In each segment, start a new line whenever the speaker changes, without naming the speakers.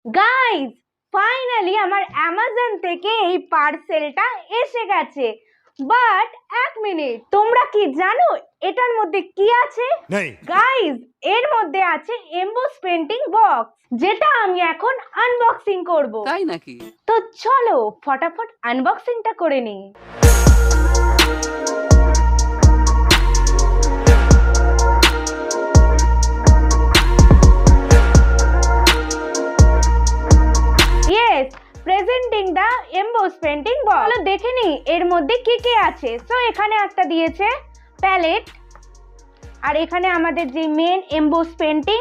Guys finally আমার Amazon থেকে এই পার্সেলটা এসে গেছে। বাট এক মিনিট, তোমরা কি জানো এটার মধ্যে কি আছে? গাইজ এর মধ্যে আছে এমবোস পেন্টিং বক্স, যেটা আমি এখন আনবক্সিং করব।
তাই নাকি?
তো চলো ফটাফট আনবক্সিংটা করে নিই। প্রেজেন্টিং দা এমবোস পেন্টিং বক্স। চলো দেখে নি এর মধ্যে কি কি আছে। সো এখানে একটা দিয়েছে প্যালেট, আর এখানে আমাদের যে মেন এমবোস পেন্টিং,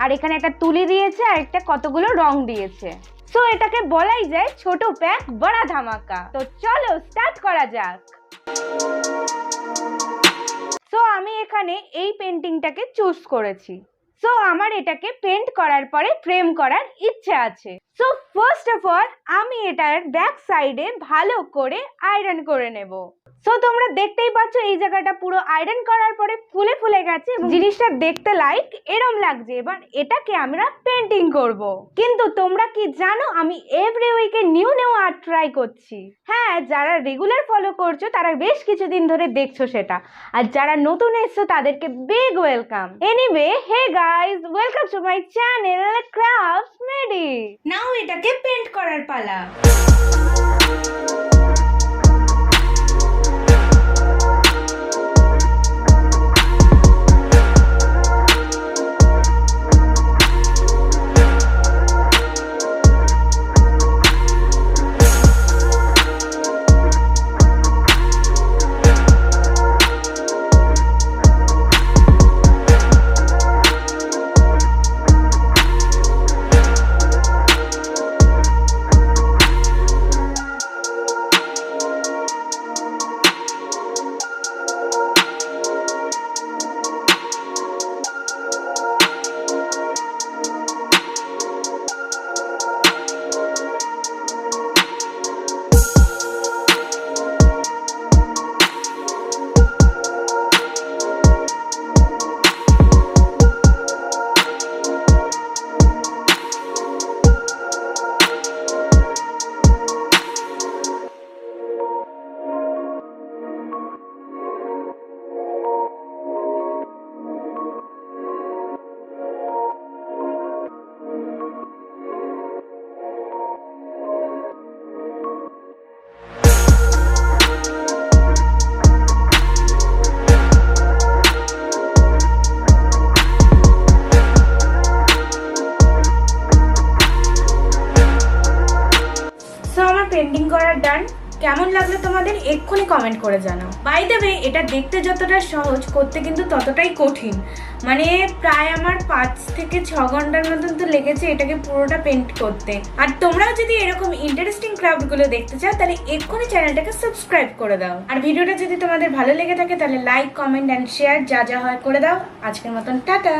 আর এখানে একটা তুলি দিয়েছে, আর একটা কতগুলো রং দিয়েছে। সো এটাকে বলাই যায় ছোট প্যাক বড় ধামাকা। তো চলো স্টার্ট করা যাক। সো আমি এখানে এই পেন্টিংটাকে চুজ করেছি। সো আমার এটাকে পেন্ট করার পরে ফ্রেম করার ইচ্ছে আছে। সো ফার্স্ট অফ অল আমি এটার ব্যাক সাইডে ভালো করে আয়রন করে নেব। সো তোমরা দেখতেই পাচ্ছ এই জায়গাটা পুরো আয়রন করার পরে ফুলে ফুলে গেছে, জিনিসটা দেখতে লাইক এরম লাগছে। এবার এটাকে আমরা পেন্টিং করব। কিন্তু তোমরা কি জানো আমি এভরি উইকে নিউ আর্ট ট্রাই করছি। হ্যাঁ, যারা রেগুলার ফলো করছো তারা বেশ কিছুদিন ধরে দেখছো সেটা, আর যারা নতুন এসছো তাদেরকে big welcome. Anyway, hey guys, welcome to my channel crafts মেডি। নাও এটাকে পেন্ট করার পালা। পেন্টিং করার ডান। কেমন লাগলো তোমাদের এক্ষুনি কমেন্ট করে জানাও। বাই দ্য ওয়ে, এটা দেখতে যতটা সহজ, করতে কিন্তু ততটাই কঠিন। মানে প্রায় আমার 5 থেকে 6 ঘন্টার মতন তো লেগেছে এটাকে পুরোটা পেন্ট করতে। আর তোমরাও যদি এরকম ইন্টারেস্টিং ক্রাফট গুলো দেখতে চাও তাহলে এক্ষুনি চ্যানেলটাকে সাবস্ক্রাইব করে দাও। আর ভিডিওটা যদি তোমাদের ভালো লেগে থাকে তাহলে লাইক, কমেন্ট এন্ড শেয়ার যা যা হয় করে দাও। আজকের মতন টাটা।